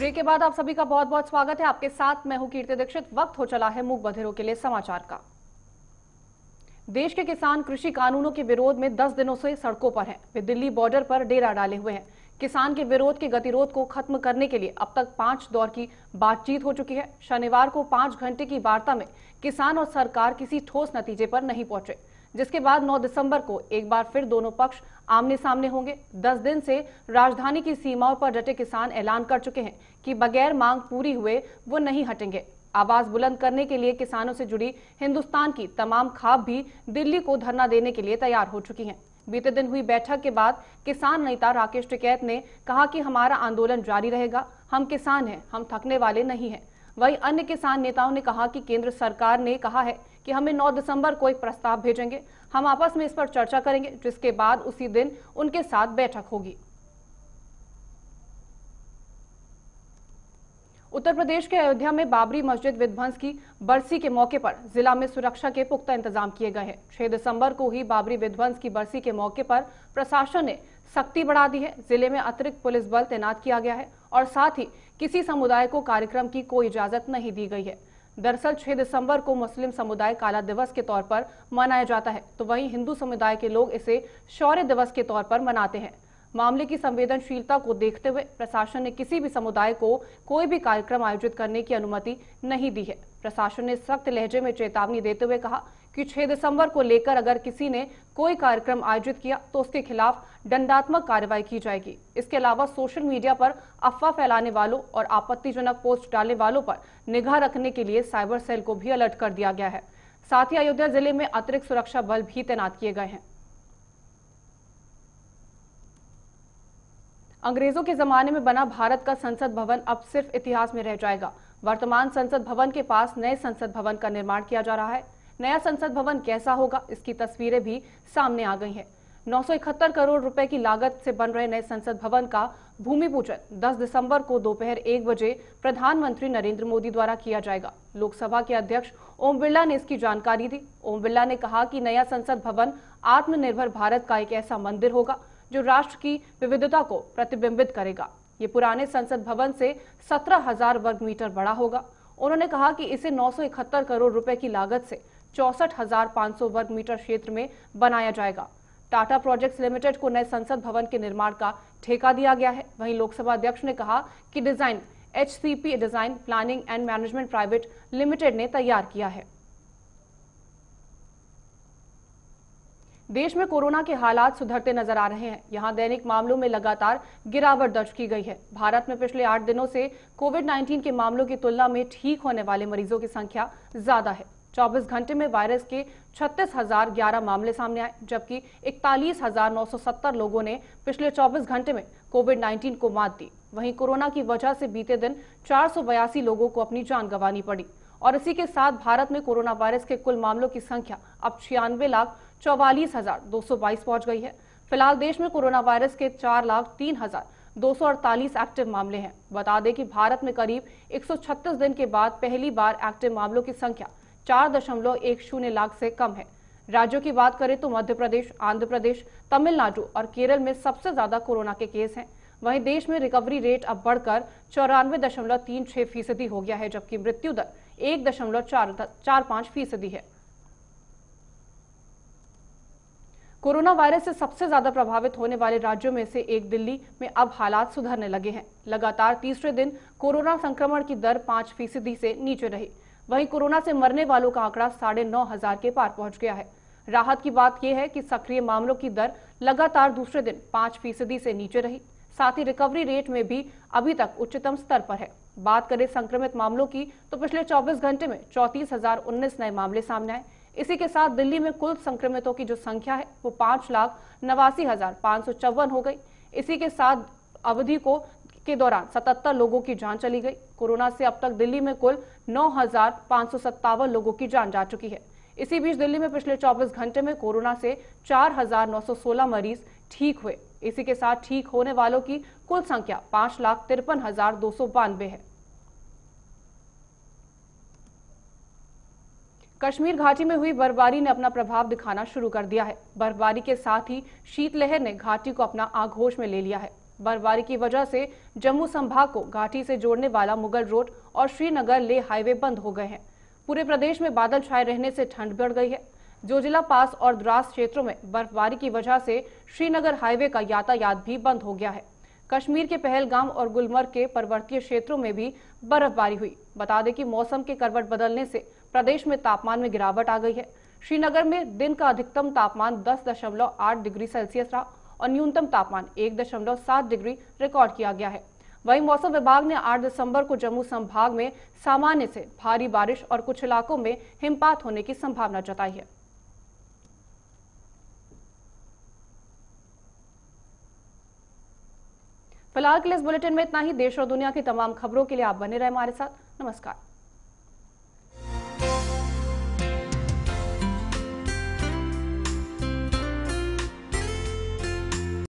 Break के बाद आप सभी का बहुत बहुत स्वागत है। आपके साथ मैं हूं कीर्ति दीक्षित। वक्त हो चला है मूक बधिरों के लिए समाचार का। देश के किसान कृषि कानूनों के विरोध में 10 दिनों से सड़कों पर हैं। वे दिल्ली बॉर्डर पर डेरा डाले हुए हैं। किसान के विरोध के गतिरोध को खत्म करने के लिए अब तक 5 दौर की बातचीत हो चुकी है। शनिवार को 5 घंटे की वार्ता में किसान और सरकार किसी ठोस नतीजे पर नहीं पहुंचे, जिसके बाद 9 दिसंबर को एक बार फिर दोनों पक्ष आमने सामने होंगे। 10 दिन से राजधानी की सीमाओं पर डटे किसान ऐलान कर चुके हैं कि बगैर मांग पूरी हुए वो नहीं हटेंगे। आवाज बुलंद करने के लिए किसानों से जुड़ी हिंदुस्तान की तमाम खाप भी दिल्ली को धरना देने के लिए तैयार हो चुकी हैं। बीते दिन हुई बैठक के बाद किसान नेता राकेश टिकैत ने कहा कि हमारा आंदोलन जारी रहेगा, हम किसान हैं, हम थकने वाले नहीं हैं। वहीं अन्य किसान नेताओं ने कहा कि केंद्र सरकार ने कहा है कि हमें 9 दिसंबर को एक प्रस्ताव भेजेंगे, हम आपस में इस पर चर्चा करेंगे, जिसके बाद उसी दिन उनके साथ बैठक होगी। उत्तर प्रदेश के अयोध्या में बाबरी मस्जिद विध्वंस की बरसी के मौके पर जिला में सुरक्षा के पुख्ता इंतजाम किए गए हैं। 6 दिसंबर को ही बाबरी विध्वंस की बरसी के मौके पर प्रशासन ने सख्ती बढ़ा दी है। जिले में अतिरिक्त पुलिस बल तैनात किया गया है और साथ ही किसी समुदाय को कार्यक्रम की कोई इजाजत नहीं दी गई है। दरअसल 6 दिसंबर को मुस्लिम समुदाय काला दिवस के तौर पर मनाया जाता है, तो वहीं हिंदू समुदाय के लोग इसे शौर्य दिवस के तौर पर मनाते हैं। मामले की संवेदनशीलता को देखते हुए प्रशासन ने किसी भी समुदाय को कोई भी कार्यक्रम आयोजित करने की अनुमति नहीं दी है। प्रशासन ने सख्त लहजे में चेतावनी देते हुए कहा कि 6 दिसंबर को लेकर अगर किसी ने कोई कार्यक्रम आयोजित किया तो उसके खिलाफ दंडात्मक कार्रवाई की जाएगी। इसके अलावा सोशल मीडिया पर अफवाह फैलाने वालों और आपत्तिजनक पोस्ट डालने वालों पर निगाह रखने के लिए साइबर सेल को भी अलर्ट कर दिया गया है। साथ ही अयोध्या जिले में अतिरिक्त सुरक्षा बल भी तैनात किए गए हैं। अंग्रेजों के जमाने में बना भारत का संसद भवन अब सिर्फ इतिहास में रह जाएगा। वर्तमान संसद भवन के पास नए संसद भवन का निर्माण किया जा रहा है। नया संसद भवन कैसा होगा, इसकी तस्वीरें भी सामने आ गई हैं। 971 करोड़ रुपए की लागत से बन रहे नए संसद भवन का भूमि पूजन 10 दिसंबर को दोपहर 1 बजे प्रधानमंत्री नरेंद्र मोदी द्वारा किया जाएगा। लोकसभा के अध्यक्ष ओम बिरला ने इसकी जानकारी दी। ओम बिरला ने कहा कि नया संसद भवन आत्मनिर्भर भारत का एक ऐसा मंदिर होगा जो राष्ट्र की विविधता को प्रतिबिंबित करेगा। ये पुराने संसद भवन से 17,000 वर्ग मीटर बड़ा होगा। उन्होंने कहा कि इसे 971 करोड़ रुपए की लागत से 64,500 वर्ग मीटर क्षेत्र में बनाया जाएगा। टाटा प्रोजेक्ट्स लिमिटेड को नए संसद भवन के निर्माण का ठेका दिया गया है। वहीं लोकसभा अध्यक्ष ने कहा कि design HCP design planning and management private limited ने तैयार किया है। देश में कोरोना के हालात सुधरते नजर आ रहे हैं। यहां दैनिक मामलों में लगातार गिरावट दर्ज की गई है। भारत में पिछले 8 दिनों से कोविड-19 के मामलों की तुलना में ठीक होने वाले मरीजों की संख्या ज्यादा है। 24 घंटे में वायरस के 36,011 मामले सामने आए, जबकि 41,970 लोगों ने पिछले 24 घंटे में कोविड-19 को मात दी। वहीं कोरोना की वजह से बीते दिन 482 लोगों को अपनी जान गंवानी पड़ी और इसी के साथ भारत में कोरोना वायरस के कुल मामलों की संख्या अब 96,44,222 पहुंच गई है। फिलहाल देश में कोरोना वायरस के 4,03,248 एक्टिव मामले हैं। बता दें कि भारत में करीब 136 दिन के बाद पहली बार एक्टिव मामलों की संख्या 4.10 लाख से कम है। राज्यों की बात करें तो मध्य प्रदेश, आंध्र प्रदेश, तमिलनाडु और केरल में सबसे ज्यादा कोरोना के केस हैं। वहीं देश में रिकवरी रेट अब बढ़कर 94.36% हो गया है, जबकि मृत्यु दर 1.45% है। कोरोना वायरस से सबसे ज्यादा प्रभावित होने वाले राज्यों में से एक दिल्ली में अब हालात सुधरने लगे हैं। लगातार तीसरे दिन कोरोना संक्रमण की दर 5% से नीचे रही। वहीं कोरोना से मरने वालों का आंकड़ा 9,500 के पार पहुंच गया है। राहत की बात यह है कि सक्रिय मामलों की दर लगातार दूसरे दिन 5% से नीचे रही। साथ ही रिकवरी रेट में भी अभी तक उच्चतम स्तर पर है। बात करें संक्रमित मामलों की तो पिछले 24 घंटे में 34,019 नए मामले सामने आए। इसी के साथ दिल्ली में कुल संक्रमितों की जो संख्या है वो 5,89,554 हो गई। इसी के साथ अवधि के दौरान 77 लोगों की जान चली गई। कोरोना से अब तक दिल्ली में कुल 9,557 लोगों की जान जा चुकी है। इसी बीच दिल्ली में पिछले 24 घंटे में कोरोना से 4,916 मरीज ठीक हुए। इसी के साथ ठीक होने वालों की कुल संख्या 5,53,292 है। कश्मीर घाटी में हुई बर्फबारी ने अपना प्रभाव दिखाना शुरू कर दिया है। बर्फबारी के साथ ही शीतलहर ने घाटी को अपना आगोश में ले लिया है। बर्फबारी की वजह से जम्मू संभाग को घाटी से जोड़ने वाला मुगल रोड और श्रीनगर लेह हाईवे बंद हो गए हैं। पूरे प्रदेश में बादल छाए रहने से ठंड बढ़ गई है। जोजिला पास और द्रास क्षेत्रों में बर्फबारी की वजह से श्रीनगर हाईवे का यातायात भी बंद हो गया है। कश्मीर के पहलगाम और गुलमर्ग के पर्वतीय क्षेत्रों में भी बर्फबारी हुई। बता दें कि मौसम के करवट बदलने से प्रदेश में तापमान में गिरावट आ गई है। श्रीनगर में दिन का अधिकतम तापमान 10.8 डिग्री सेल्सियस रहा और न्यूनतम तापमान 1.7 डिग्री रिकॉर्ड किया गया है। वहीं मौसम विभाग ने 8 दिसंबर को जम्मू संभाग में सामान्य से भारी बारिश और कुछ इलाकों में हिमपात होने की संभावना जताई है। फिलहाल के लिए इस बुलेटिन में इतना ही। देश और दुनिया की तमाम खबरों के लिए आप बने रहे हमारे साथ। नमस्कार।